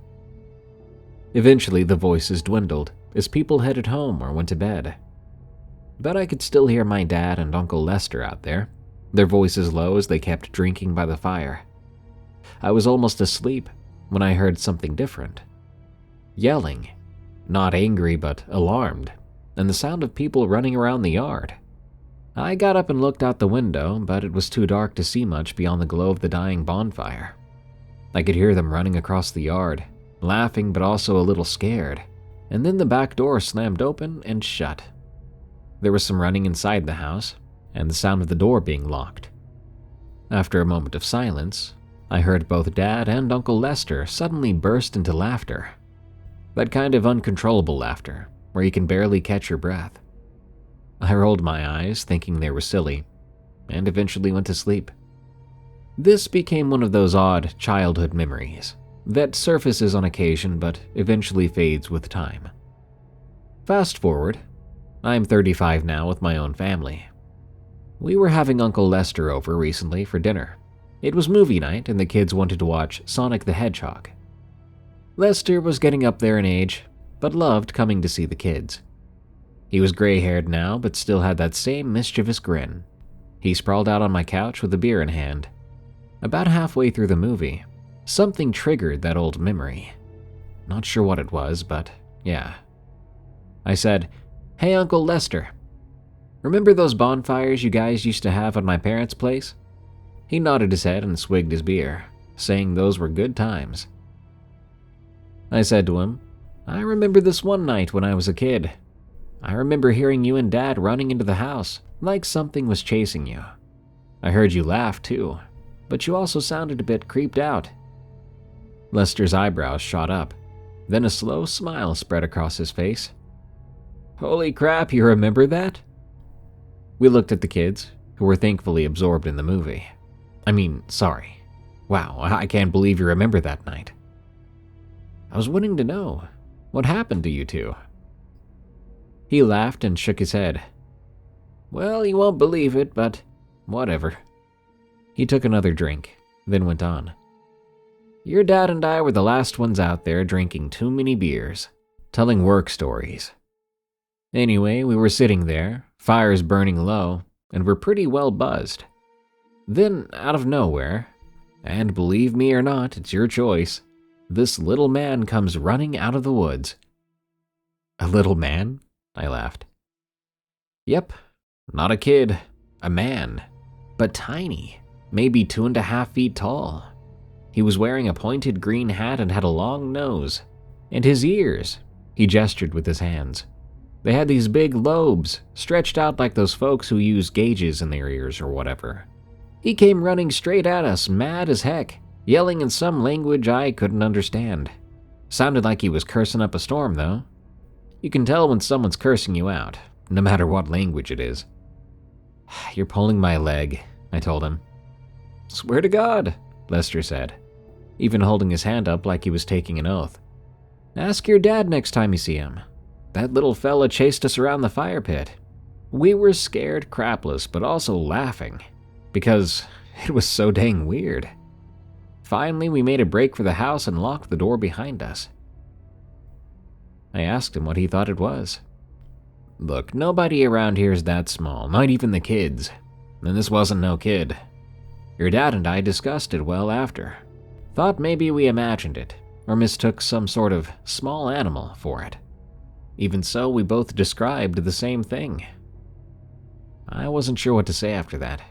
Eventually the voices dwindled as people headed home or went to bed. But I could still hear my dad and Uncle Lester out there, their voices low as they kept drinking by the fire. I was almost asleep when I heard something different. Yelling, not angry but alarmed, and the sound of people running around the yard. I got up and looked out the window, but it was too dark to see much beyond the glow of the dying bonfire. I could hear them running across the yard, laughing but also a little scared, and then the back door slammed open and shut. There was some running inside the house, and the sound of the door being locked. After a moment of silence, I heard both Dad and Uncle Lester suddenly burst into laughter. That kind of uncontrollable laughter, where you can barely catch your breath. I rolled my eyes, thinking they were silly, and eventually went to sleep. This became one of those odd childhood memories that surfaces on occasion but eventually fades with time. Fast forward, I'm 35 now with my own family. We were having Uncle Lester over recently for dinner. It was movie night and the kids wanted to watch Sonic the Hedgehog. Lester was getting up there in age, but loved coming to see the kids. He was gray-haired now, but still had that same mischievous grin. He sprawled out on my couch with a beer in hand. About halfway through the movie, something triggered that old memory. Not sure what it was, but yeah. I said, "Hey, Uncle Lester, remember those bonfires you guys used to have at my parents' place?" He nodded his head and swigged his beer, saying those were good times. I said to him, "I remember this one night when I was a kid. I remember hearing you and Dad running into the house, like something was chasing you. I heard you laugh too, but you also sounded a bit creeped out." Lester's eyebrows shot up, then a slow smile spread across his face. "Holy crap, you remember that?" We looked at the kids, who were thankfully absorbed in the movie. Sorry. Wow, I can't believe you remember that night. I was wanting to know, what happened to you two? He laughed and shook his head. "Well, you won't believe it, but Whatever. He took another drink, then went on. Your dad and I were the last ones out there drinking too many beers, telling work stories. Anyway, we were sitting there, fires burning low, and we're pretty well buzzed. Then, out of nowhere, and believe me or not, it's your choice, this little man comes running out of the woods. A little man? I laughed. Yep, not a kid, a man, but tiny, maybe 2.5 feet tall. He was wearing a pointed green hat and had a long nose. And his ears, he gestured with his hands. They had these big lobes, stretched out like those folks who use gauges in their ears or whatever. He came running straight at us, mad as heck, yelling in some language I couldn't understand. Sounded like he was cursing up a storm, though. You can tell when someone's cursing you out, no matter what language it is. You're pulling my leg, I told him. Swear to God, Lester said, even holding his hand up like he was taking an oath. Ask your dad next time you see him. That little fella chased us around the fire pit. We were scared crapless, but also laughing, because it was so dang weird. Finally, we made a break for the house and locked the door behind us. I asked him what he thought it was. Look, nobody around here is that small, not even the kids. And this wasn't no kid. Your dad and I discussed it well after. Thought maybe we imagined it, or mistook some sort of small animal for it. Even so, we both described the same thing. I wasn't sure what to say after that.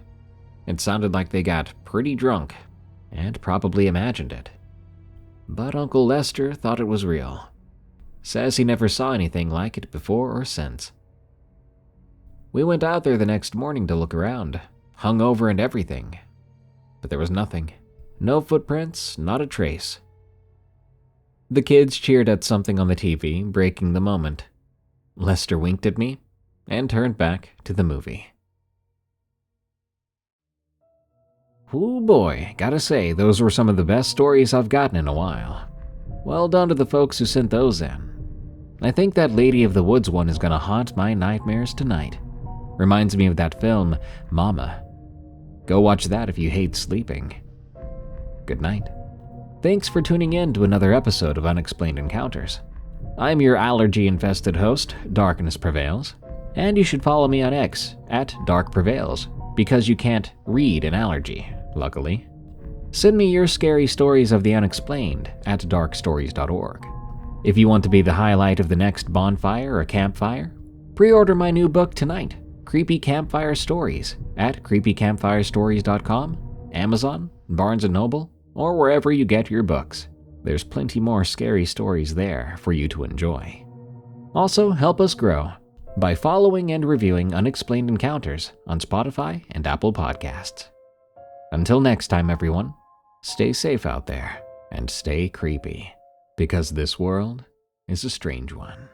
It sounded like they got pretty drunk, and probably imagined it. But Uncle Lester thought it was real. Says he never saw anything like it before or since. We went out there the next morning to look around, hungover and everything. But there was nothing. No footprints, not a trace. The kids cheered at something on the TV, breaking the moment. Lester winked at me and turned back to the movie. Ooh boy, gotta say, those were some of the best stories I've gotten in a while. Well done to the folks who sent those in. I think that Lady of the Woods one is gonna haunt my nightmares tonight. Reminds me of that film, Mama. Go watch that if you hate sleeping. Good night. Thanks for tuning in to another episode of Unexplained Encounters. I'm your allergy-infested host, Darkness Prevails, and you should follow me on X at @DarkPrevails, because you can't read an allergy, luckily. Send me your scary stories of the unexplained at darkstories.org. If you want to be the highlight of the next bonfire or campfire, pre-order my new book tonight, Creepy Campfire Stories, at creepycampfirestories.com, Amazon, Barnes & Noble, or wherever you get your books. There's plenty more scary stories there for you to enjoy. Also, help us grow by following and reviewing Unexplained Encounters on Spotify and Apple Podcasts. Until next time, everyone, stay safe out there and stay creepy, because this world is a strange one.